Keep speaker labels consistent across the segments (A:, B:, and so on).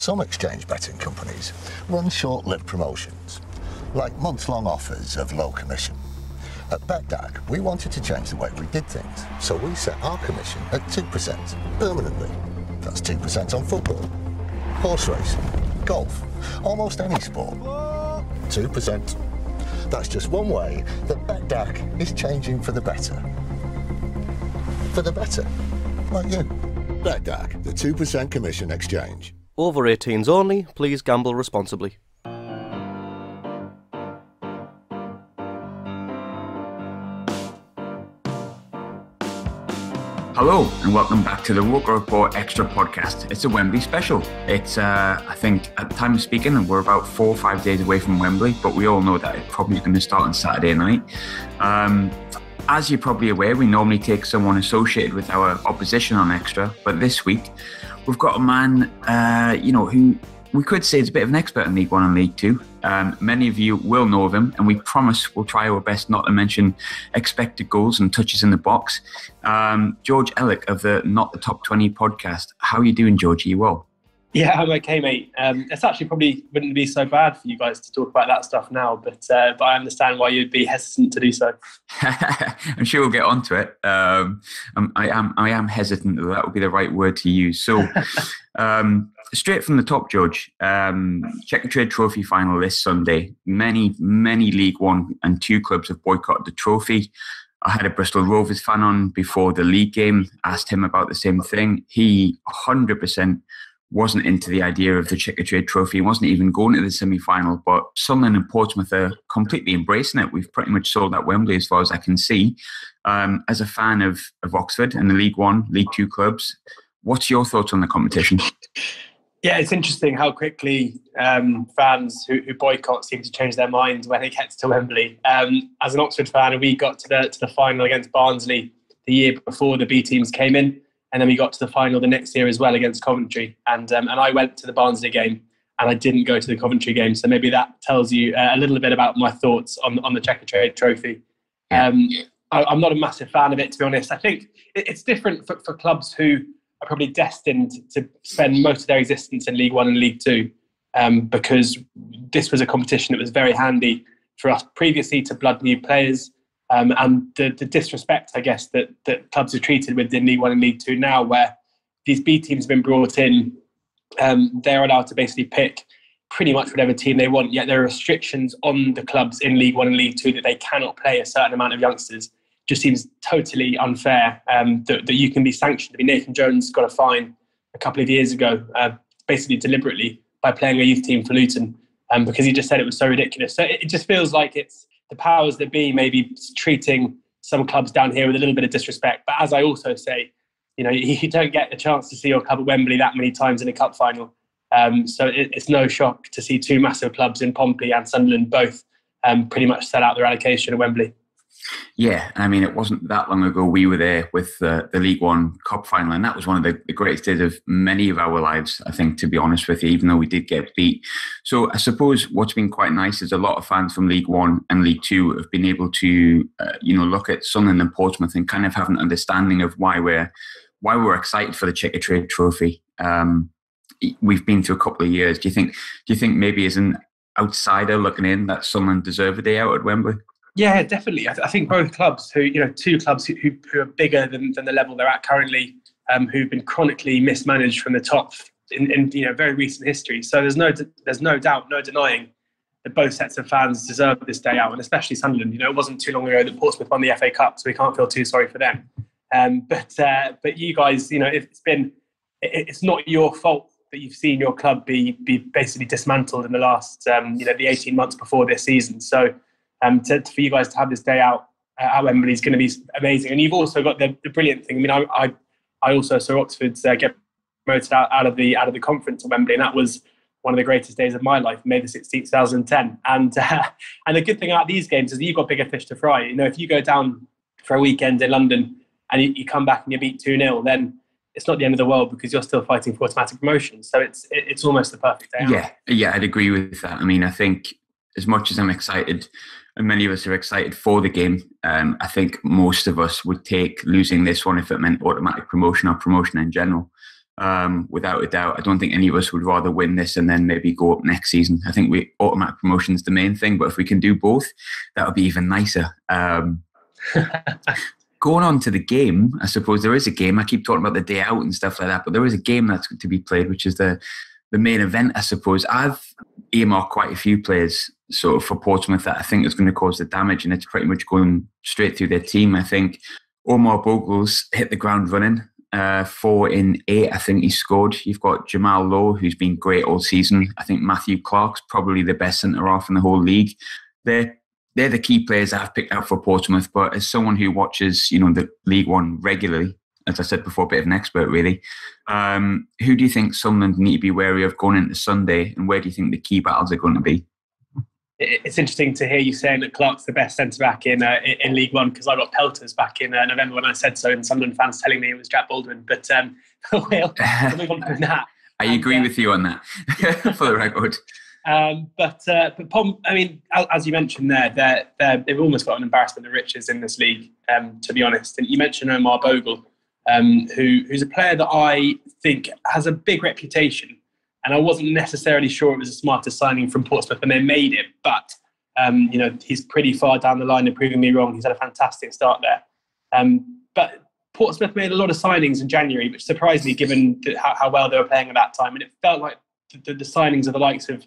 A: Some exchange betting companies run short-lived promotions, like months-long offers of low commission. At BetDAG, we wanted to change the way we did things, so we set our commission at 2% permanently. That's 2% on football, horse racing, golf, almost any sport. 2%. That's just one way that BetDAG is changing for the better. For the better, like you. BetDAG, the 2% commission exchange.
B: Over 18s only, please gamble responsibly.
C: Hello and welcome back to the ROKER RAPPORT XTRA podcast. It's a Wembley special. It's, I think, at the time of speaking, we're about 4 or 5 days away from Wembley, but we all know that it's probably going to start on Saturday night. As you're probably aware, we normally take someone associated with our opposition on XTRA, but this week we've got a man, who we could say is a bit of an expert in League One and League Two. Many of you will know of him, and we promise we'll try our best not to mention expected goals and touches in the box. George Elek of the NTT20 Podcast. How are you doing, George? Are you well?
D: Yeah, I'm okay, mate. It's actually probably wouldn't be so bad for you guys to talk about that stuff now, but I understand why you'd be hesitant to do so.
C: I'm sure we'll get onto it. I am hesitant that that would be the right word to use. So, straight from the top, George. Checkatrade Trophy final this Sunday. Many League One and Two clubs have boycotted the trophy. I had a Bristol Rovers fan on before the league game. Asked him about the same thing. He 100% wasn't into the idea of the Checkatrade Trophy. He wasn't even going to the semi-final, but Sunderland and Portsmouth are completely embracing it. We've pretty much sold out Wembley as far as I can see. As a fan of Oxford and the League One, League Two clubs, what's your thoughts on the competition?
D: Yeah, it's interesting how quickly fans who boycott seem to change their minds when it gets to Wembley. As an Oxford fan, we got to the final against Barnsley the year before the B teams came in. And then we got to the final the next year as well against Coventry. And I went to the Barnsley game and I didn't go to the Coventry game. So maybe that tells you a little bit about my thoughts on the Checkatrade Trophy. I'm not a massive fan of it, to be honest. I think it's different for clubs who are probably destined to spend most of their existence in League One and League Two, because this was a competition that was very handy for us previously to blood new players. And the disrespect, I guess, that clubs are treated with in League One and League Two now, where these B teams have been brought in, they're allowed to basically pick pretty much whatever team they want, yet there are restrictions on the clubs in League One and League Two that they cannot play a certain amount of youngsters. Just seems totally unfair that you can be sanctioned. I mean, Nathan Jones got a fine a couple of years ago, basically deliberately, by playing a youth team for Luton, because he just said it was so ridiculous. So it just feels like it's the powers that be maybe treating some clubs down here with a little bit of disrespect. But as I also say, you don't get a chance to see your club at Wembley that many times in a cup final. So it's no shock to see two massive clubs in Pompey and Sunderland both pretty much sell out their allocation at Wembley.
C: Yeah, I mean, it wasn't that long ago we were there with the League One Cup final, and that was one of the greatest days of many of our lives, I think, to be honest with you, even though we did get beat. So I suppose what's been quite nice is a lot of fans from League One and League Two have been able to, look at Sunderland and Portsmouth and kind of have an understanding of why we're excited for the Checkatrade Trophy. We've been through a couple of years. Do you think maybe as an outsider looking in that Sunderland deserve a day out at Wembley? Yeah,
D: definitely. I think both clubs, two clubs who are bigger than the level they're at currently, who've been chronically mismanaged from the top in very recent history. So there's no doubt, no denying that both sets of fans deserve this day out, and especially Sunderland. It wasn't too long ago that Portsmouth won the FA Cup, so we can't feel too sorry for them. But you guys, it's not your fault that you've seen your club be basically dismantled in the last the 18 months before this season. So. For you guys to have this day out at Wembley is going to be amazing. And you've also got the brilliant thing. I mean, I also saw Oxford get promoted out of the conference at Wembley, and that was one of the greatest days of my life, May the 16th, 2010. And the good thing about these games is that you've got bigger fish to fry. If you go down for a weekend in London and you come back and you beat 2-0, then it's not the end of the world because you're still fighting for automatic promotion. So it's almost the perfect day out.
C: Yeah, I'd agree with that. I mean, I think as much as I'm excited, and many of us are excited for the game, I think most of us would take losing this one if it meant automatic promotion or promotion in general. without a doubt. I don't think any of us would rather win this and then maybe go up next season. I think automatic promotion is the main thing, but if we can do both, that would be even nicer. Going on to the game, I suppose there is a game. I keep talking about the day out and stuff like that, but there is a game that's to be played, which is the main event, I suppose. I've earmarked quite a few players sort of for Portsmouth that I think is going to cause the damage, and it's pretty much going straight through their team. I think Omar Bogle's hit the ground running. 4 in 8, I think he scored. You've got Jamal Lowe, who's been great all season. I think Matthew Clark's probably the best centre-half in the whole league. They're the key players I've picked out for Portsmouth, but as someone who watches, the League One regularly, as I said before, a bit of an expert really, who do you think Sunderland need to be wary of going into Sunday, and where do you think the key battles are going to be?
D: It's interesting to hear you saying that Clark's the best centre-back in League One, because I got pelters back in November when I said so, and Sunderland fans telling me it was Jack Baldwin. But we'll move on from that.
C: I agree with you on that, for the record.
D: But Pom, I mean, as you mentioned there, they've almost got an embarrassment of riches in this league, to be honest. And you mentioned Omar Bogle, who's a player that I think has a big reputation. And I wasn't necessarily sure it was the smartest signing from Portsmouth when they made it. But, he's pretty far down the line of proving me wrong. He's had a fantastic start there. But Portsmouth made a lot of signings in January, which surprised me given how well they were playing at that time. And it felt like the signings of the likes of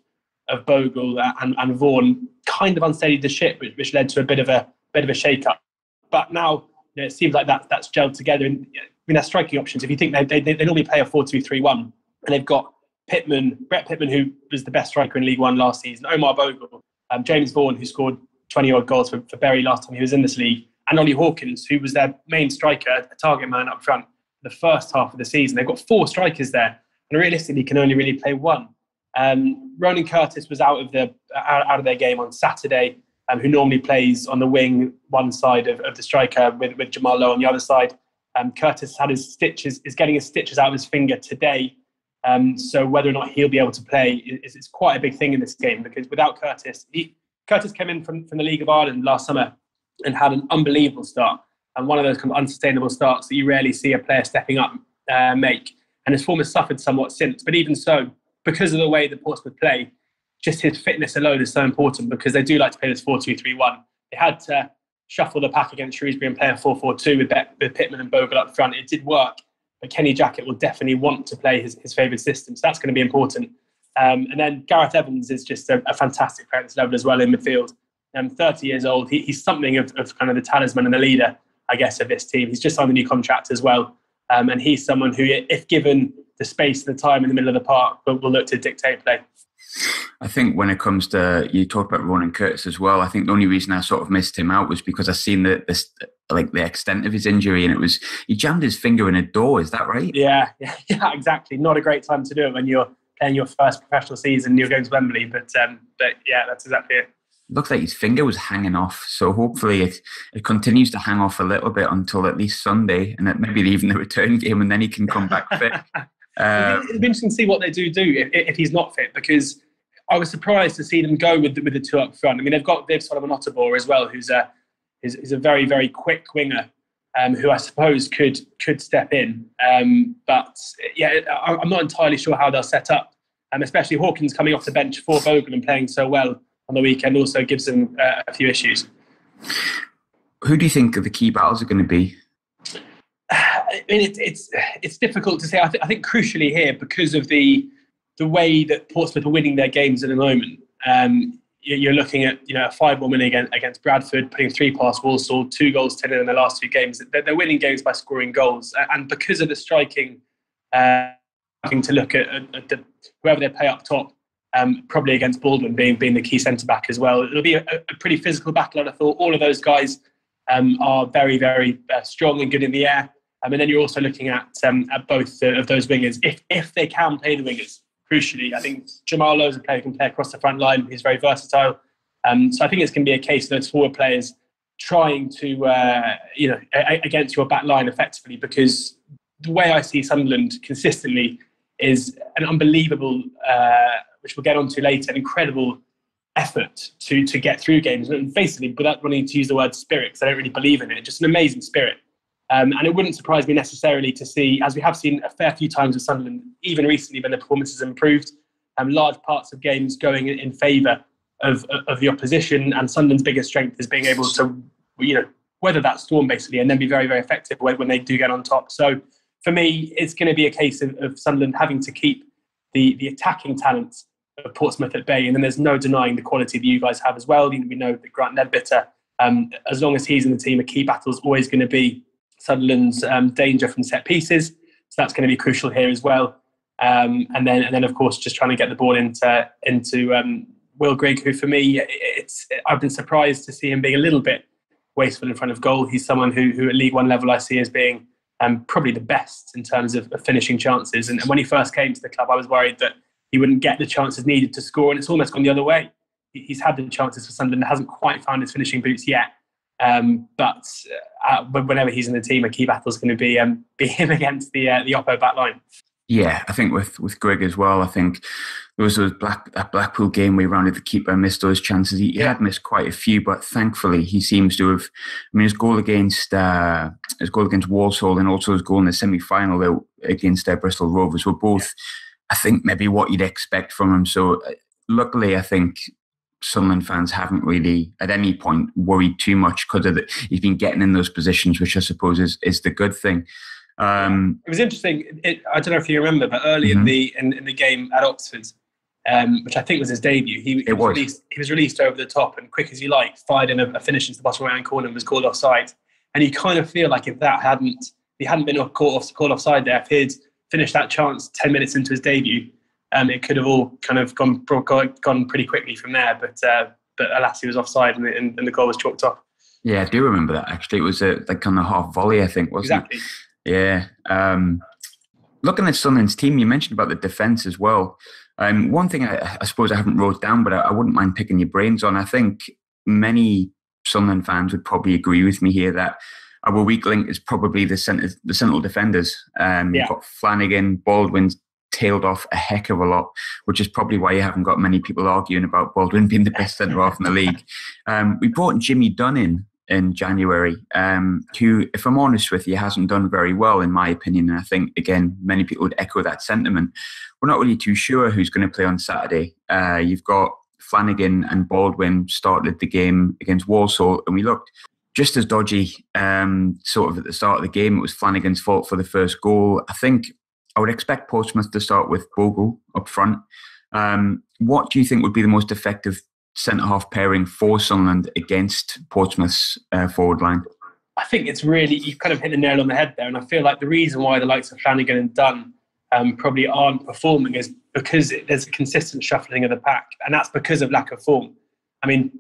D: Bogle and Vaughan kind of unsteadied the ship, which led to a bit of a shake-up. But now it seems like that's gelled together. And their striking options, if you think they normally play a 4-2-3-1, and they've got Brett Pitman, who was the best striker in League One last season, Omar Bogle, James Vaughan, who scored 20-odd goals for Bury last time he was in this league, and Ollie Hawkins, who was their main striker, a target man up front the first half of the season. They've got 4 strikers there, and realistically can only really play one. Ronan Curtis was out of their game on Saturday, who normally plays on the wing, one side of the striker with Jamal Lowe on the other side. Curtis had is getting his stitches out of his finger today. So whether or not he'll be able to play is quite a big thing in this game, because without Curtis, Curtis came in from the League of Ireland last summer and had an unbelievable start, and one of those kind of unsustainable starts that you rarely see a player stepping up make. And his form has suffered somewhat since, but even so, because of the way that Portsmouth play, just his fitness alone is so important, because they do like to play this 4-2-3-1. They had to shuffle the pack against Shrewsbury and play a 4-4-2 with Pitman and Bogle up front. It did work. But Kenny Jackett will definitely want to play his favourite system. So that's going to be important. And then Gareth Evans is just a fantastic player at this level as well in midfield. 30 years old. He's something of kind of the talisman and the leader, I guess, of this team. He's just signed a new contract as well. And he's someone who, if given the space and the time in the middle of the park, will look to dictate play.
C: I think when it comes to, you talk about Ronan Curtis as well, I think the only reason I sort of missed him out was because I seen the extent of his injury, and it was, he jammed his finger in a door. Is that right? Yeah,
D: exactly. Not a great time to do it when you're playing your first professional season and you're going to Wembley, but yeah, that's exactly it.
C: Looks like his finger was hanging off, so hopefully it continues to hang off a little bit until at least Sunday, and maybe even the return game, and then he can come back fit.
D: It'd be interesting to see what they do if he's not fit, because I was surprised to see them go with the 2 up front. I mean, they've got Viv Solomon Otterbour as well, who's a very, very quick winger, who I suppose could step in. But yeah, I'm not entirely sure how they'll set up, especially Hawkins coming off the bench for Bogle and playing so well on the weekend also gives them a few issues.
C: Who do you think the key battles are going to be?
D: I mean, it's difficult to say. I think crucially here, because of the way that Portsmouth are winning their games at the moment, you're looking at a 5-1 win against Bradford, putting 3 past Walsall, 2 goals 10 in the last 2 games. They're winning games by scoring goals, and because of the striking, having to look at whoever they play up top, probably against Baldwin being the key centre back as well. It'll be a pretty physical battle. And I thought all of those guys are very, very strong and good in the air. And then you're also looking at both of those wingers, if they can play the wingers. Crucially, I think Jamal Lowe's a player who can play across the front line. He's very versatile. So I think it's going to be a case of those forward players trying to, against your back line effectively, because the way I see Sunderland consistently is an unbelievable, which we'll get onto later, an incredible effort to get through games. And basically, without wanting to use the word spirit, because I don't really believe in it, just an amazing spirit. And it wouldn't surprise me necessarily to see, as we have seen a fair few times with Sunderland, even recently when the performances improved, large parts of games going in favour of the opposition. And Sunderland's biggest strength is being able to, weather that storm basically, and then be very, very effective when they do get on top. So for me, it's going to be a case of Sunderland having to keep the attacking talents of Portsmouth at bay. And then there's no denying the quality that you guys have as well. We know that Grant Ledbetter, as long as he's in the team, a key battle is always going to be Sunderland's danger from set pieces. So that's going to be crucial here as well. And then of course, just trying to get the ball into Will Grigg, who for me, I've been surprised to see him being a little bit wasteful in front of goal. He's someone who at League One level I see as being probably the best in terms of finishing chances. And when he first came to the club, I was worried that he wouldn't get the chances needed to score, and it's almost gone the other way. He's had the chances for Sunderland, hasn't quite found his finishing boots yet. But whenever he's in the team, a key battle is going to be him against the Oppo back line.
C: Yeah, I think with Grigg as well, I think there was that Blackpool game where he rounded the keeper and missed those chances. He had missed quite a few, but thankfully he seems to have. I mean, his goal against Walsall and also his goal in the semi-final against Bristol Rovers were both, I think, maybe what you'd expect from him. So luckily, I think Sunderland fans haven't really at any point worried too much because he's been getting in those positions, which I suppose is the good thing.
D: It was interesting. I don't know if you remember, but early in the game at Oxford, which I think was his debut, he was released over the top and quick as you like, fired in a finish into the bottom right-hand corner and was called offside. And you kind of feel like if he hadn't been called offside there, if he'd finished that chance 10 minutes into his debut, it could have all kind of gone pretty quickly from there. But alas, he was offside and the goal was chalked off. Yeah,
C: I do remember that actually. It was like on a half volley, I think, wasn't it? Yeah. Looking at Sunderland's team, you mentioned about the defence as well. One thing I suppose I haven't wrote down, but I wouldn't mind picking your brains on. I think many Sunderland fans would probably agree with me here that our weak link is probably the central defenders. You've got Flanagan, Baldwin's tailed off a heck of a lot, which is probably why you haven't got many people arguing about Baldwin being the best centre-half in the league. We brought Jimmy Dunn in January, who, if I'm honest with you, hasn't done very well, in my opinion. And I think, again, many people would echo that sentiment. We're not really too sure who's going to play on Saturday. You've got Flanagan and Baldwin started the game against Walsall, and we looked just as dodgy sort of at the start of the game. It was Flanagan's fault for the first goal. I think I would expect Portsmouth to start with Bogle up front. What do you think would be the most effective centre-half pairing for Sunderland against Portsmouth's forward line?
D: I think it's really, you've kind of hit the nail on the head there. And I feel like the reason why the likes of Flanagan and Dunn probably aren't performing is because there's a consistent shuffling of the pack. And that's because of lack of form. I mean,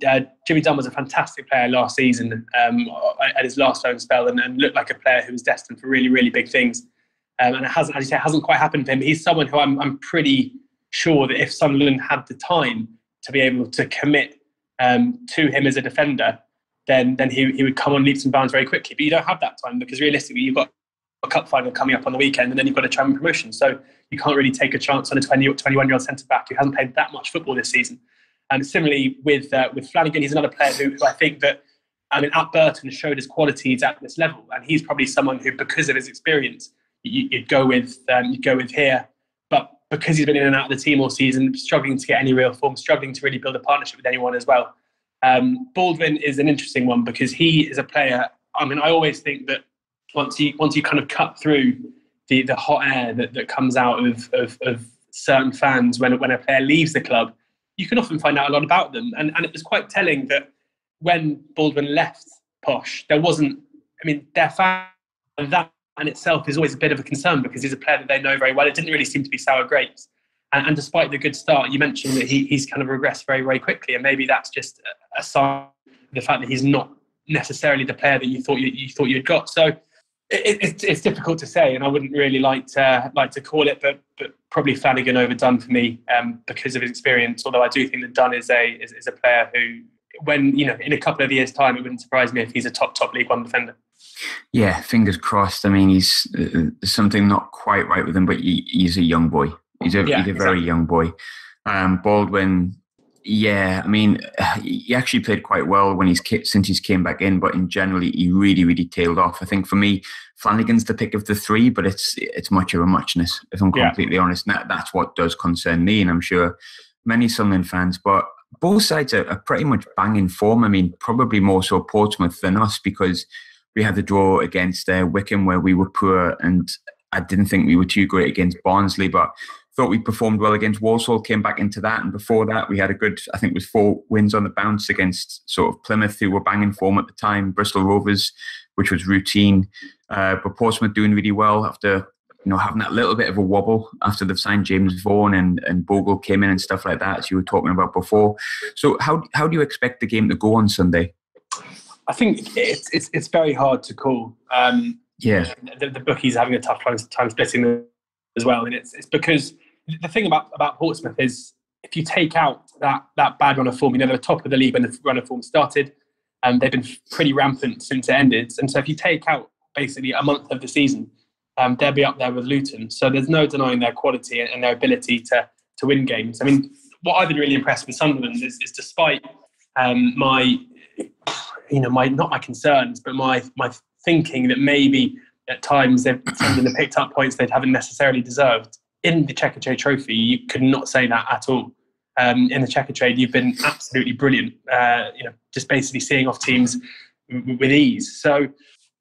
D: Jimmy Dunn was a fantastic player last season at his last loan spell and looked like a player who was destined for really, really big things. And it hasn't, as you say, it hasn't quite happened for him. He's someone who I'm pretty sure that if Sunderland had the time to be able to commit to him as a defender, then he would come on leaps and bounds very quickly. But you don't have that time because realistically, you've got a cup final coming up on the weekend and then you've got a Champions promotion. So you can't really take a chance on a 20 or 21-year-old centre-back who hasn't played that much football this season. And similarly with Flanagan, he's another player who I think that, at Burton showed his qualities at this level. And he's probably someone who, because of his experience, you'd go with here. But because he's been in and out of the team all season, struggling to get any real form, struggling to really build a partnership with anyone as well. Baldwin is an interesting one because he is a player. I always think that once you kind of cut through the hot air that comes out of certain fans when a player leaves the club, you can often find out a lot about them. And it was quite telling that when Baldwin left Posh, there wasn't, their fan, that in itself is always a bit of a concern because he's a player that they know very well. It didn't really seem to be sour grapes. And despite the good start, you mentioned that he's kind of regressed very, very quickly. And maybe that's just a sign of the fact that he's not necessarily the player that you thought you'd got. So it's difficult to say, and I wouldn't really like to call it, but probably Flanagan over Dunn for me because of his experience. Although I do think that Dunn is a player who, when in a couple of years' time, it wouldn't surprise me if he's a top League One defender.
C: Yeah, fingers crossed. He's something not quite right with him, but he's a young boy. He's a very young boy. Baldwin, Yeah, I mean, he actually played quite well when since he's came back in, but in general, he really, really tailed off. I think for me, Flanagan's the pick of the three, but it's much of a muchness, if I'm completely honest. And that's what does concern me, and I'm sure many Sunderland fans. But both sides are pretty much banging form. I mean, probably more so Portsmouth than us, because we had the draw against Wycombe where we were poor, and I didn't think we were too great against Barnsley, but thought we performed well against Walsall, came back into that. And before that, we had a good, I think it was 4 wins on the bounce against sort of Plymouth, who were banging form at the time, Bristol Rovers, which was routine. But Portsmouth doing really well after, having that little bit of a wobble after they've signed James Vaughan and Bogle came in and stuff like that, as you were talking about before. So how do you expect the game to go on Sunday?
D: I think it's very hard to call. The bookies are having a tough time splitting them as well. And it's because the thing about Portsmouth is, if you take out that bad run of form, they were top of the league when the run of form started, and they've been pretty rampant since it ended. And so if you take out basically a month of the season, they'll be up there with Luton. So there's no denying their quality and their ability to win games. I mean, what I've been really impressed with Sunderland is despite my not my concerns, but my thinking that maybe at times Sunderland have picked up points they haven't necessarily deserved. In the Checkatrade Trophy, you could not say that at all. In the Checkatrade, you've been absolutely brilliant. Just basically seeing off teams with ease. So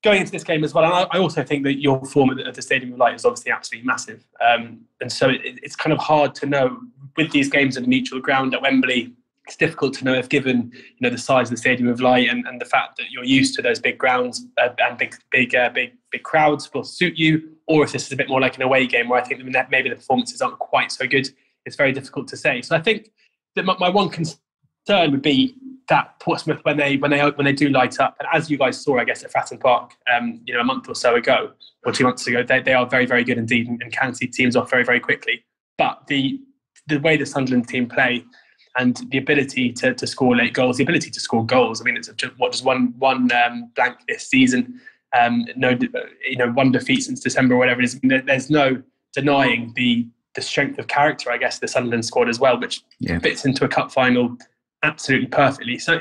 D: going into this game as well, and I also think that your form at the Stadium of Light is obviously absolutely massive. And so it's kind of hard to know with these games at a neutral ground at Wembley. It's difficult to know if, given the size of the Stadium of Light and the fact that you're used to those big grounds and big crowds will suit you, or if this is a bit more like an away game where I think that maybe the performances aren't quite so good. It's very difficult to say. So I think that my one concern would be that Portsmouth, when they do light up, and as you guys saw, I guess at Fratton Park, a month or so ago or 2 months ago, they are very, very good indeed and can see teams off very, very quickly. But the way the Sunderland team play, and the ability to score late goals, the ability to score goals. I mean, it's just one blank this season. One defeat since December or whatever it is. I mean, there's no denying the strength of character, I guess, the Sunderland squad as well, which fits into a cup final absolutely perfectly. So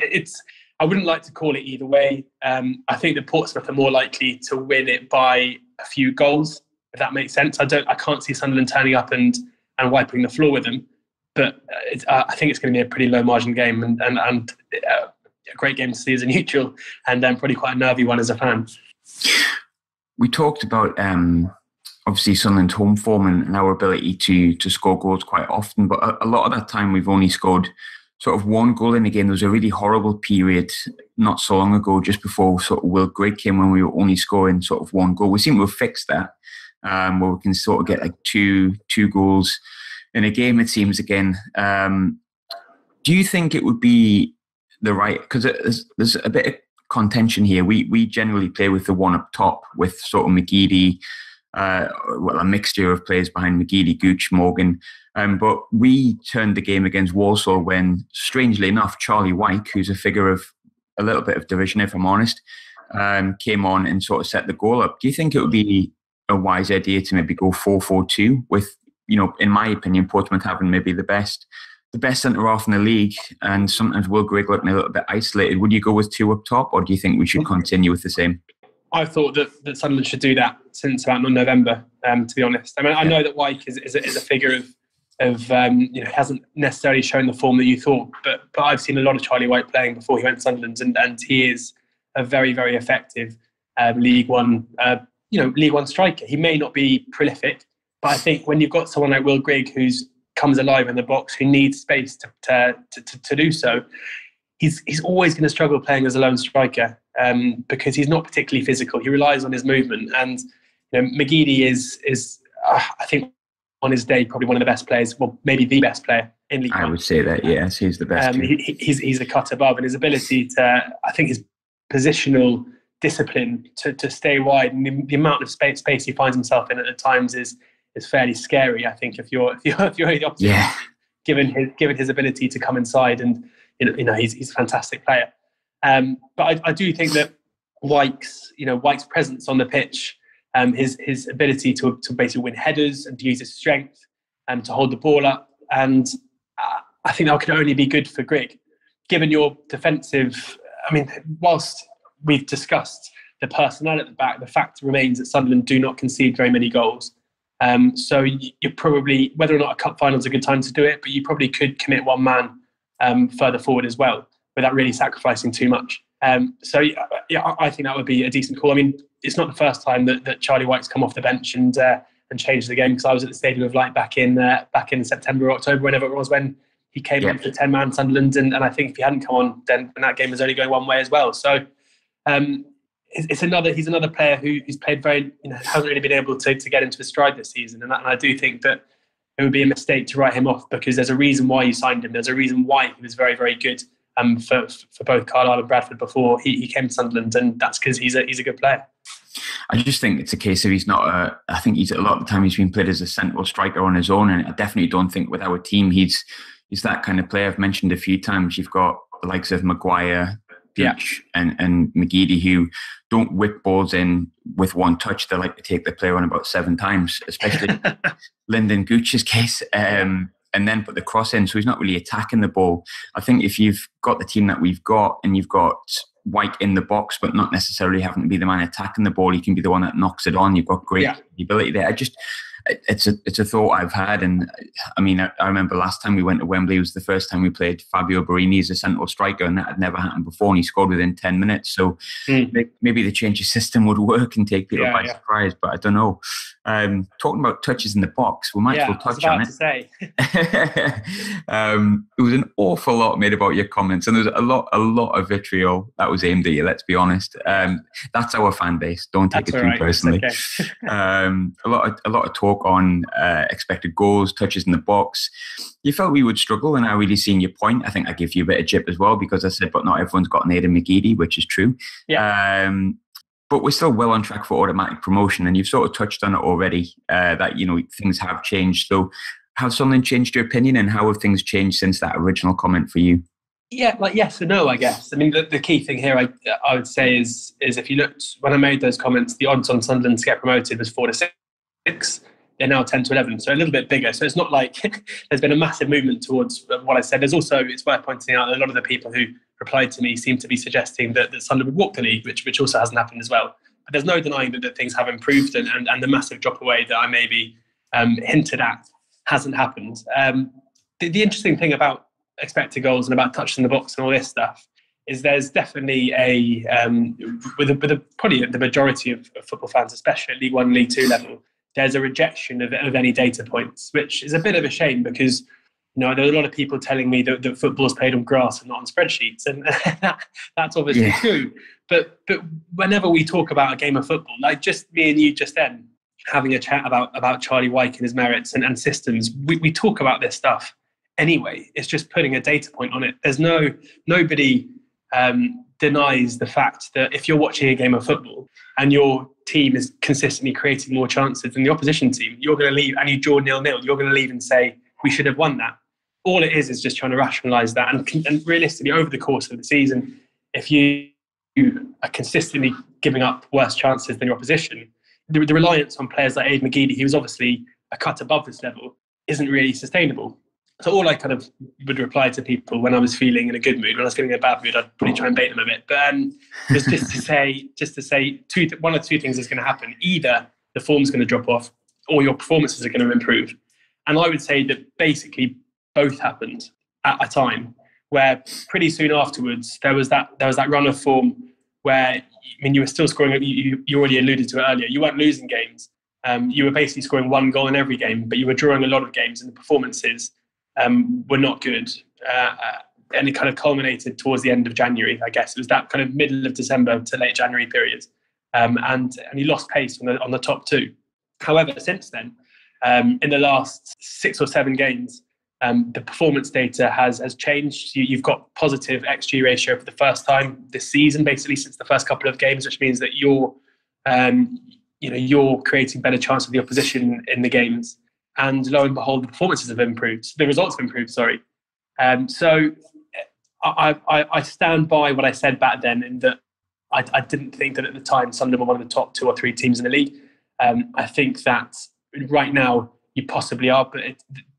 D: I wouldn't like to call it either way. I think that Portsmouth are more likely to win it by a few goals, if that makes sense. I can't see Sunderland turning up and wiping the floor with them. But I think it's going to be a pretty low margin game and a great game to see as a neutral, and probably quite a nervy one as a fan.
C: We talked about obviously Sunderland's home form and our ability to score goals quite often, but a lot of that time we've only scored sort of one goal in a game. There was a really horrible period not so long ago, just before sort of Will Grigg came, when we were only scoring sort of one goal. We seem to have fixed that, where we can sort of get like two goals in a game, it seems, again. Do you think it would be the right... Because there's a bit of contention here. We generally play with the one up top, with sort of McGeady, a mixture of players behind McGeady, Gooch, Morgan. But we turned the game against Walsall when, strangely enough, Charlie Wyke, who's a figure of a little bit of division, if I'm honest, came on and sort of set the goal up. Do you think it would be a wise idea to maybe go 4-4-2 with, in my opinion, Portsmouth having maybe the best centre-half in the league, and sometimes Will Grigg looking a little bit isolated? Would you go with two up top, or do you think we should continue with the same?
D: I thought that Sunderland should do that since about November, to be honest. I mean, I know that Wyke is a figure of hasn't necessarily shown the form that you thought, but I've seen a lot of Charlie Wyke playing before he went to Sunderland, and he is a very, very effective League One striker. He may not be prolific, but I think when you've got someone like Will Grigg who's comes alive in the box, who needs space to do so, he's always going to struggle playing as a lone striker because he's not particularly physical. He relies on his movement, and McGeady is I think on his day probably one of the best players, well maybe the best player in League One.
C: I would say that, yes, he's the best.
D: He's a cut above, and his ability to, I think his positional discipline to stay wide, and the amount of space he finds himself in at times is fairly scary. I think if you're the opportunity, given his ability to come inside, and he's a fantastic player. But I do think that Wyke's presence on the pitch, his ability to basically win headers and to use his strength and to hold the ball up, and I think that could only be good for Grigg, given your defensive. I mean, whilst we've discussed the personnel at the back, the fact remains that Sunderland do not concede very many goals. So you're probably, whether or not a cup final is a good time to do it, but you probably could commit one man further forward as well, without really sacrificing too much. So I think that would be a decent call. I mean, it's not the first time that Charlie White's come off the bench and changed the game, because I was at the Stadium of Light back in September or October, whenever it was, when he came on for 10-man Sunderland, and I think if he hadn't come on, then that game was only going one way as well. So he's another player who's played very, hasn't really been able to get into his stride this season, and I do think that it would be a mistake to write him off, because there's a reason why you signed him. There's a reason why he was very, very good for both Carlisle and Bradford before he came to Sunderland, and that's because he's a good player.
C: I just think it's a case of he's not I think he's, a lot of the time he's been played as a central striker on his own, and I definitely don't think with our team he's that kind of player. I've mentioned a few times, you've got the likes of Maguire, Beach and McGeady, who don't whip balls in with one touch. They like to take the player on about 7 times, especially Lyndon Gooch's case, and then put the cross in. So he's not really attacking the ball. I think if you've got the team that we've got, and you've got White in the box, but not necessarily having to be the man attacking the ball, he can be the one that knocks it on. You've got great ability there. It's a thought I've had, and I mean, I remember last time we went to Wembley, it was the first time we played Fabio Barini as a central striker, and that had never happened before, and he scored within 10 minutes. So maybe the change of system would work and take people by surprise, but I don't know. Talking about touches in the box, we might as well touch on it. There was an awful lot made about your comments, and there's a lot of vitriol that was aimed at you, let's be honest. That's our fan base, don't take it too personally. Okay. A lot of talk on expected goals, touches in the box. You felt we would struggle, and I really seen your point. I think I gave you a bit of jip as well, because I said, but not everyone's got an Aidan McGeady, which is true. But we're still well on track for automatic promotion, and you've sort of touched on it already, that things have changed. So have something changed your opinion, and how have things changed since that original comment for you?
D: Yeah, like yes and no, I guess. I mean, the key thing here, I would say, is if you looked, when I made those comments, the odds on Sunderland to get promoted was 4 to 6. They're now 10 to 11, so a little bit bigger. So it's not like there's been a massive movement towards what I said. There's also, it's worth pointing out, that a lot of the people who replied to me seem to be suggesting that Sunderland would walk the league, which also hasn't happened as well. But there's no denying that things have improved, and the massive drop away that I maybe hinted at hasn't happened. The interesting thing about expected goals and about touches in the box and all this stuff is there's definitely probably the majority of football fans, especially at League 1, League 2 level, there's a rejection of any data points, which is a bit of a shame, because there are a lot of people telling me that football's played on grass and not on spreadsheets, and that's obviously true. But whenever we talk about a game of football, like just me and you just then having a chat about Charlie White and his merits and systems, we talk about this stuff anyway. It's just putting a data point on it. There's nobody denies the fact that if you're watching a game of football and your team is consistently creating more chances than the opposition team, you're going to leave, and you draw 0-0, you're going to leave and say, we should have won that. All it is just trying to rationalise that. And realistically, over the course of the season, if you are consistently giving up worse chances than your opposition, the reliance on players like Aidan McGeady, who was obviously a cut above this level, isn't really sustainable. So all I kind of would reply to people when I was feeling in a good mood, when I was feeling in a bad mood, I'd probably try and bait them a bit. But was just to say one or two things is going to happen. Either the form's going to drop off, or your performances are going to improve. And I would say that basically both happened at a time where pretty soon afterwards there was that run of form where, I mean, you were still scoring. You already alluded to it earlier. You weren't losing games. You were basically scoring one goal in every game, but you were drawing a lot of games, and the performances were not good. And it kind of culminated towards the end of January, I guess. It was that kind of middle of December to late January period. And he lost pace on the top two. However, since then, in the last 6 or 7 games, the performance data has changed. You've got positive XG ratio for the first time this season, basically since the first couple of games, which means that you're creating better chance of the opposition in the games. And lo and behold, the performances have improved. The results have improved, sorry. So I stand by what I said back then, in that I didn't think that at the time Sunderland were one of the top 2 or 3 teams in the league. I think that right now you possibly are, but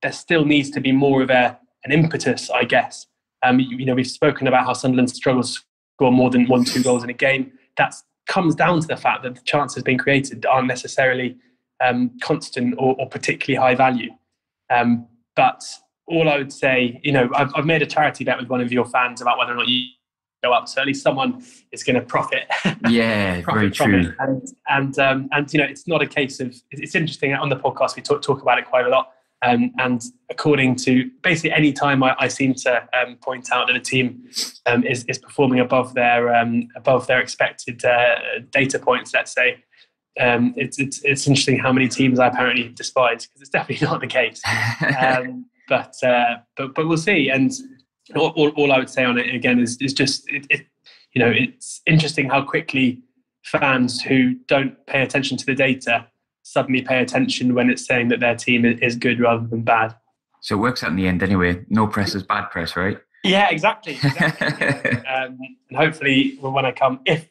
D: there still needs to be more of a impetus, I guess. We've spoken about how Sunderland struggles to score more than 1-2 goals in a game. That comes down to the fact that the chances being created aren't necessarily constant or particularly high value. But all I would say, I've made a charity bet with one of your fans about whether or not you go up, so at least someone is going to profit.
C: Yeah, very true.
D: And it's not a case of. It's interesting on the podcast we talk about it quite a lot. And according to basically any time I seem to point out that a team is performing above their expected data points, let's say, it's interesting how many teams I apparently despise, because it's definitely not the case. But we'll see. And all I would say on it again is just it's interesting how quickly fans who don't pay attention to the data suddenly pay attention when it's saying that their team is good rather than bad.
C: So it works out in the end anyway. No press is bad press, right?
D: Yeah, exactly. And hopefully when I come, if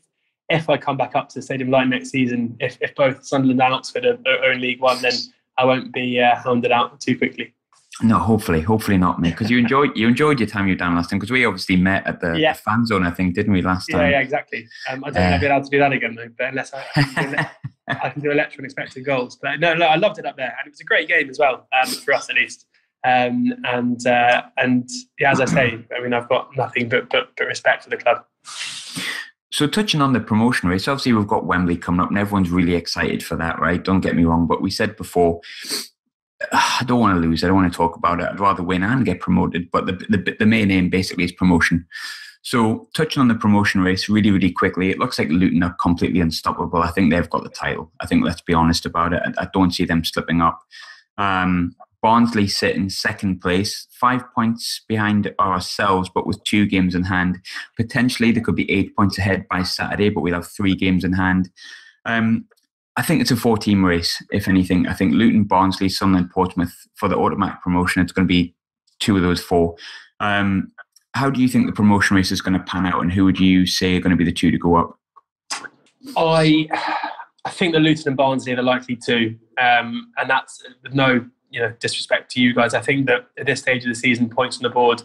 D: I come back up to the Stadium Line next season, if both Sunderland and Oxford are in League One, then I won't be hounded out too quickly.
C: No, hopefully not, mate. Because you enjoyed your time you were down last time. Because we obviously met at the fan zone, I think, didn't we, last time?
D: Yeah, exactly. I don't think I'll be allowed to do that again, though. But unless I can do electro and expected goals. But no, I loved it up there, and it was a great game as well, for us at least. And as I say, I've got nothing but respect for the club.
C: So touching on the promotion race, obviously we've got Wembley coming up, and everyone's really excited for that, right? Don't get me wrong, but we said before, I don't want to lose. I don't want to talk about it. I'd rather win and get promoted. But the main aim basically is promotion. So touching on the promotion race really, really quickly, it looks like Luton are completely unstoppable. I think they've got the title. I think let's be honest about it. I don't see them slipping up. Barnsley sit in second place, 5 points behind ourselves, but with 2 games in hand. Potentially there could be 8 points ahead by Saturday, but we'll have 3 games in hand. I think it's a 4-team race, if anything. I think Luton, Barnsley, Sunderland, Portsmouth, for the automatic promotion, it's going to be 2 of those 4. How do you think the promotion race is going to pan out, and who would you say are going to be the 2 to go up?
D: I think that Luton and Barnsley are the likely 2, and that's no disrespect to you guys. I think that at this stage of the season, points on the board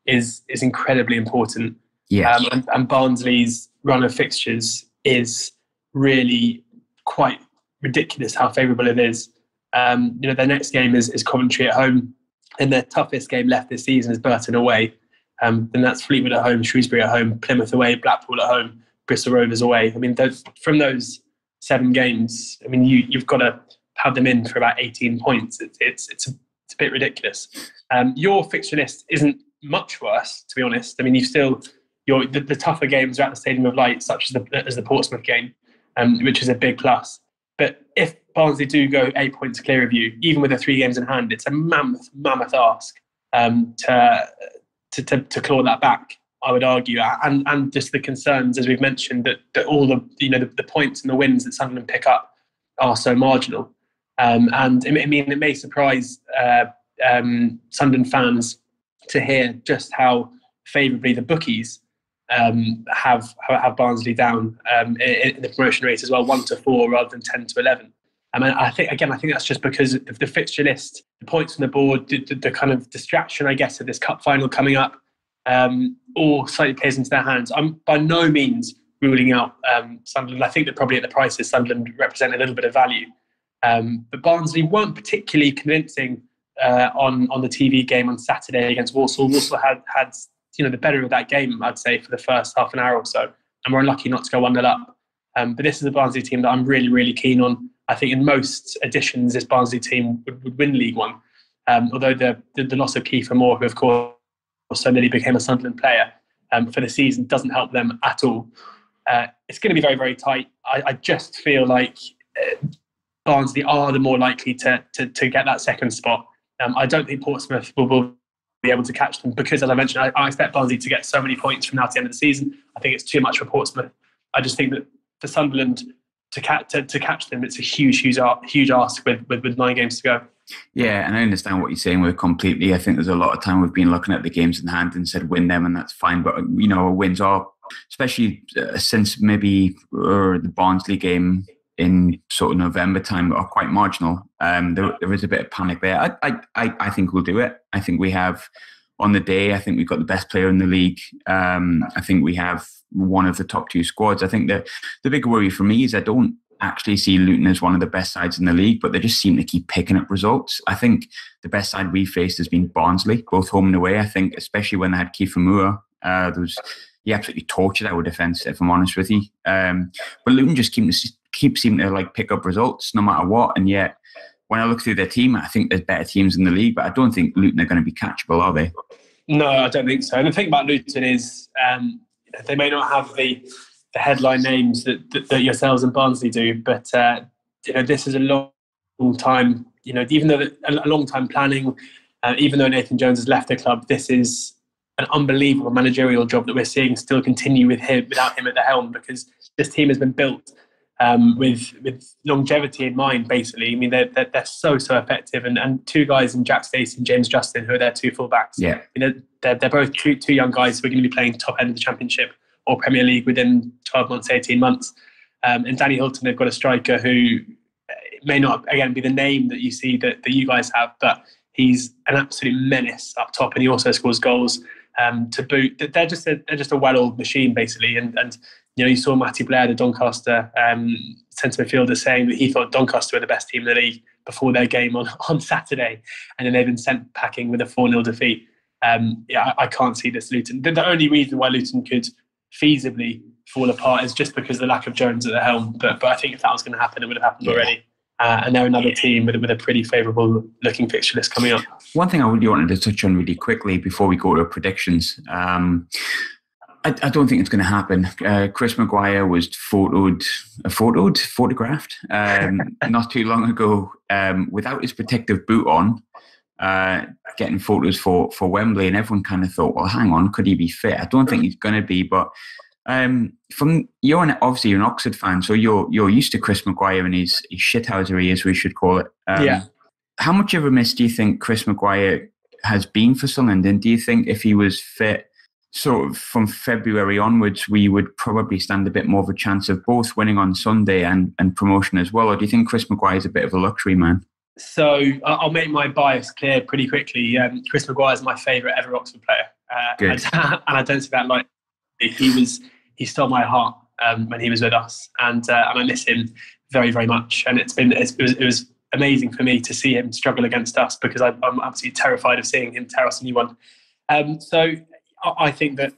D: is incredibly important.
C: Yeah.
D: And Barnsley's run of fixtures is really quite ridiculous how favourable it is. Their next game is Coventry at home, and their toughest game left this season is Burton away. Then that's Fleetwood at home, Shrewsbury at home, Plymouth away, Blackpool at home, Bristol Rovers away. From those 7 games, you've got to have them in for about 18 points. It's a bit ridiculous. Your fixture list isn't much worse, to be honest. The tougher games are at the Stadium of Light, such as the Portsmouth game, which is a big plus. But if Barnsley do go 8 points clear of you, even with the 3 games in hand, it's a mammoth ask to claw that back, I would argue. And just the concerns, as we've mentioned, that all the points and the wins that Sunderland pick up are so marginal. And it may surprise Sunderland fans to hear just how favourably the bookies have Barnsley down in the promotion race as well, 1-4 rather than 10-11. I think that's just because of the fixture list, the points on the board, the kind of distraction, I guess, of this cup final coming up, all slightly plays into their hands. I'm by no means ruling out Sunderland. I think that probably at the prices, Sunderland represent a little bit of value. But Barnsley weren't particularly convincing on the TV game on Saturday against Walsall. Walsall had the better of that game, I'd say, for the first half an hour or so, and we're unlucky not to go 1-0 up. But this is a Barnsley team that I'm really, really keen on. I think in most editions, this Barnsley team would win League One. Although the loss of Kiefer Moore, who of course so nearly became a Sunderland player for the season, doesn't help them at all. It's going to be very, very tight. I just feel like Barnsley are the more likely to get that second spot. I don't think Portsmouth will be able to catch them because, as I mentioned, I expect Barnsley to get so many points from now to the end of the season. I think it's too much for Portsmouth. I just think that for Sunderland to catch them, it's a huge ask with 9 games to go.
C: Yeah, and I understand what you're saying with it completely. I think there's a lot of time we've been looking at the games in hand and said win them, and that's fine. But wins are, especially since maybe the Barnsley game in sort of November time, are quite marginal. There is a bit of panic there. I think we'll do it. I think we have on the day, I think we've got the best player in the league. I think we have one of the top 2 squads. I think the big worry for me is I don't actually see Luton as one of the best sides in the league, but they just seem to keep picking up results. I think the best side we faced has been Barnsley, both home and away. I think especially when they had Kiefer Moore, he absolutely tortured our defence, if I'm honest with you. But Luton just keep seeming to like pick up results no matter what. And yet, when I look through their team, I think there's better teams in the league, but I don't think Luton are going to be catchable, are they?
D: No, I don't think so. And the thing about Luton is they may not have the headline names that yourselves and Barnsley do, but this is a long time. Even though a long time planning, even though Nathan Jones has left the club, this is an unbelievable managerial job that we're seeing still continue without him at the helm, because this team has been built with longevity in mind, basically. I mean, they're so effective, and 2 guys in Jack Stacey and James Justin, who are their 2 fullbacks. Yeah, they're both two young guys who are going to be playing top end of the Championship or Premier League within 12 months, 18 months. And Danny Hilton, they've got a striker who may not again be the name that you see that you guys have, but he's an absolute menace up top, and he also scores goals. To boot, they're just a well-oiled machine, basically. And you saw Matty Blair, the Doncaster centre midfielder, saying that he thought Doncaster were the best team in the league before their game on Saturday, and then they've been sent packing with a 4-0 defeat. I can't see this Luton. The only reason why Luton could feasibly fall apart is just because of the lack of Jones at the helm. But I think if that was going to happen, it would have happened already. And they're another team with a pretty favourable looking fixture list coming up. One
C: thing I really wanted to touch on really quickly before we go to predictions, I don't think it's going to happen. Chris Maguire was photographed not too long ago without his protective boot on, getting photos for Wembley, and everyone kind of thought, well, hang on, could he be fit? I don't think he's going to be, but obviously you're an Oxford fan, so you're used to Chris Maguire and his shithousery, as we should call it. How much of a miss do you think Chris Maguire has been for Sunderland? And do you think if he was fit sort of from February onwards, we would probably stand a bit more of a chance of both winning on Sunday and promotion as well? Or do you think Chris Maguire is a bit of a luxury man?
D: So I'll make my bias clear pretty quickly. Chris Maguire is my favourite ever Oxford player. And I don't say that like he stole my heart when he was with us, and I miss him very, very much. And it was amazing for me to see him struggle against us, because I'm absolutely terrified of seeing him tear us a new one. So I think that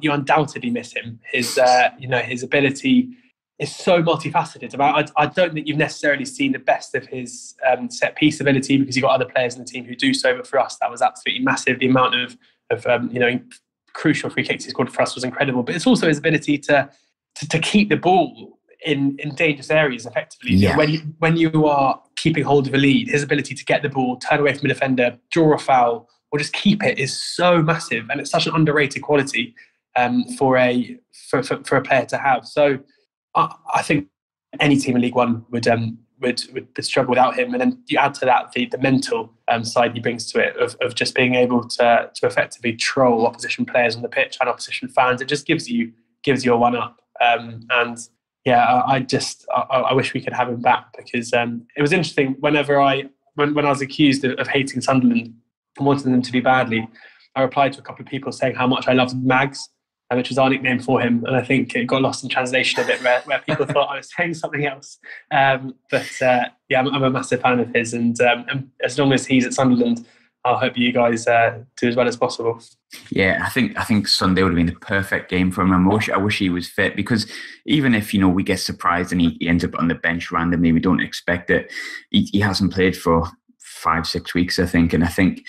D: you undoubtedly miss him. His ability is so multifaceted. I don't think you've necessarily seen the best of his set piece ability, because you've got other players in the team who do so. But for us, that was absolutely massive. The amount of crucial free kicks he scored for us was incredible. But it's also his ability to keep the ball in dangerous areas effectively. Yeah. When you are keeping hold of a lead, his ability to get the ball, turn away from a defender, draw a foul, or just keep it is so massive, and it's such an underrated quality for a player to have. So I think any team in League One would struggle without him. And then you add to that the mental side he brings to it of just being able to effectively troll opposition players on the pitch and opposition fans. It just gives you a one up. I wish we could have him back, because it was interesting when I was accused of hating Sunderland and wanting them to do badly, I replied to a couple of people saying how much I loved Mags, which was our nickname for him. And I think it got lost in translation a bit where people thought I was saying something else. I'm a massive fan of his. And as long as he's at Sunderland, I'll hope you guys do as well as possible.
C: Yeah, I think Sunday would have been the perfect game for him. I wish he was fit, because even if, we get surprised and he ends up on the bench randomly, we don't expect it. He hasn't played for 5-6 weeks, I think. And I think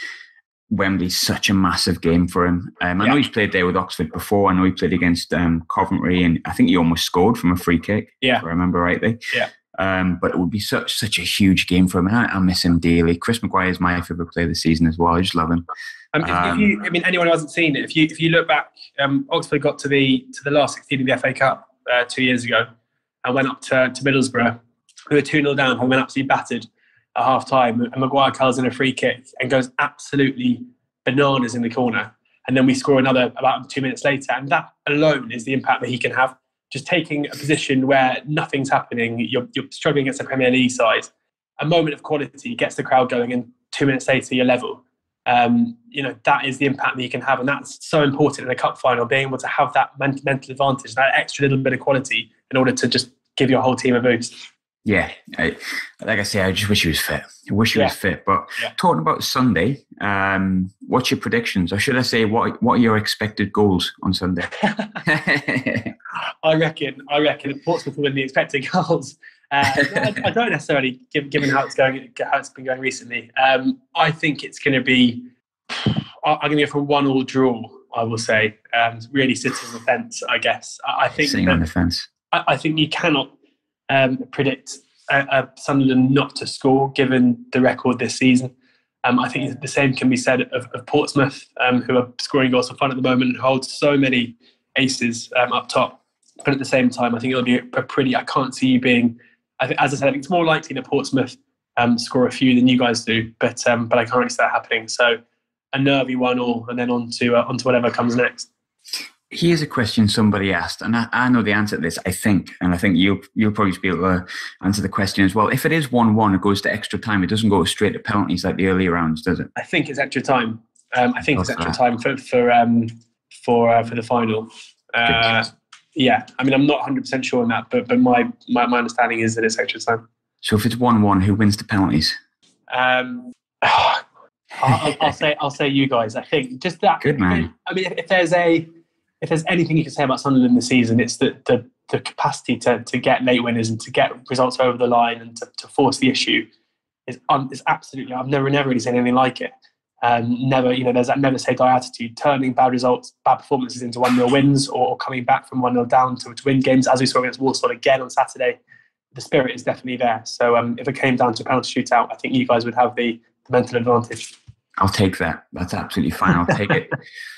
C: Wembley's such a massive game for him. I know he's played there with Oxford before. I know he played against Coventry, and I think he almost scored from a free kick, if I remember rightly. Yeah. But it would be such a huge game for him, and I miss him dearly. Chris Maguire is my favourite player this season as well. I just love him.
D: Anyone who hasn't seen it, if you look back, Oxford got to the last 16 of the FA Cup 2 years ago, and went up to Middlesbrough, who were 2-0 down, and went absolutely battered at half time, and Maguire curls in a free kick and goes absolutely bananas in the corner, and then we score another about 2 minutes later, and that alone is the impact that he can have. Just taking a position where nothing's happening, you're struggling against a Premier League side, a moment of quality gets the crowd going, and 2 minutes later you're level. that is the impact that you can have, and that's so important in a cup final, being able to have that mental advantage, that extra little bit of quality in order to just give your whole team a boost.
C: Yeah, like I say, I just wish he was fit. I wish he was fit. But talking about Sunday, what's your predictions? Or should I say, what are your expected goals on Sunday?
D: I reckon Portsmouth will win the expected goals. I don't necessarily, given how it's been going recently. I think it's going to be. I'm going to go for a 1-1 draw. I will say, really sitting on the fence. I guess. I think
C: sitting on the fence.
D: I think you cannot predict Sunderland not to score, given the record this season. I think the same can be said of Portsmouth, who are scoring goals for fun at the moment and hold so many aces up top. But at the same time, I think it'll be a pretty. I can't see you being. As I said, I think it's more likely that Portsmouth score a few than you guys do, but I can't really see that happening. So a nervy 1-1, and then on to whatever comes next.
C: Here's a question somebody asked, and I know the answer to this, I think, and I think you'll probably be able to answer the question as well. If it is 1-1, it goes to extra time. It doesn't go straight to penalties like the earlier rounds, does it?
D: I think it's extra time. I think it's extra time for the final. Yeah, I mean, I'm not 100% sure on that, but my understanding is that it's extra time. So
C: if it's 1-1, who wins the penalties?
D: I'll say you guys. I think just that.
C: Good man.
D: I mean, if there's anything you can say about Sunderland this season, it's the capacity to get late winners and to get results over the line and to force the issue is absolutely. I've never really seen anything like it. There's that never say die attitude, turning bad performances into 1-0 wins, or coming back from 1-0 down to win games, as we saw against Walsall again on Saturday. The spirit is definitely there. So if it came down to a penalty shootout, I think you guys would have the mental advantage.
C: I'll take that. That's absolutely fine. I'll take it.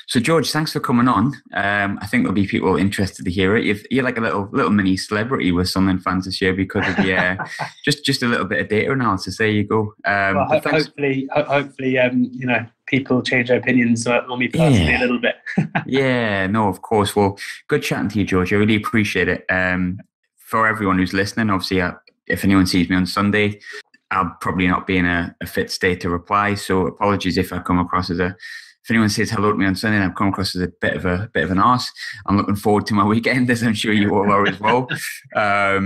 C: So, George, thanks for coming on. I think there'll be people interested to hear it. You're like a little mini celebrity with Sunderland fans this year because of the just a little bit of data analysis. There you go.
D: Hopefully, people change their opinions on me personally a little bit.
C: Yeah, no, of course. Well, good chatting to you, George. I really appreciate it. For everyone who's listening, obviously, if anyone sees me on Sunday, I'll probably not be in a fit state to reply. So apologies if I come across as if anyone says hello to me on Sunday and I've come across as a bit of an arse. I'm looking forward to my weekend, as I'm sure you all are as well. I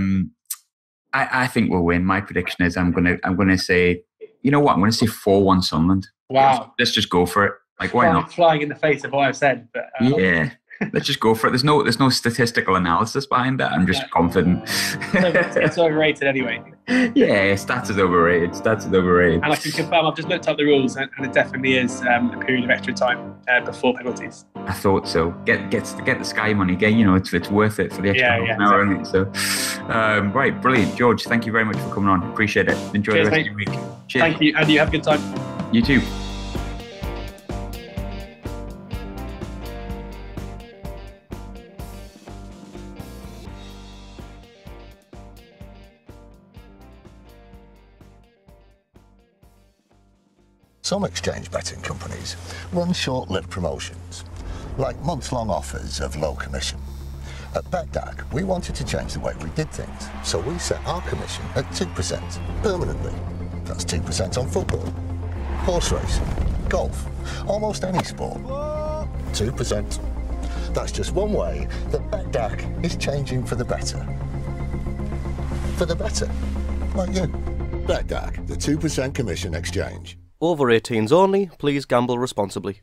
C: think we'll win. My prediction is I'm gonna say, you know what? I'm gonna say 4-1 Sunderland.
D: Wow.
C: Let's just go for it. Like, why not?
D: Flying in the face of what I've said. But,
C: yeah. Let's just go for it. There's no statistical analysis behind that. I'm just confident.
D: It's overrated anyway.
C: Yeah, stats is overrated.
D: And I can confirm, I've just looked up the rules, and it definitely is a period of extra time before penalties.
C: I thought so. Get the Sky money again. You know, it's worth it for the extra half an hour, isn't it? So, right, brilliant, George. Thank you very much for coming on. Appreciate it. Enjoy the rest of your week. Cheers.
D: Thank you, and you have a good time.
C: You too.
A: Some exchange betting companies run short-lived promotions, like months-long offers of low commission. At BetDAG, we wanted to change the way we did things, so we set our commission at 2% permanently. That's 2% on football, horse racing, golf, almost any sport. 2%. That's just one way that BetDAG is changing for the better. For the better, like you. BetDAG, the 2% commission exchange.
B: Over 18s only, please gamble responsibly.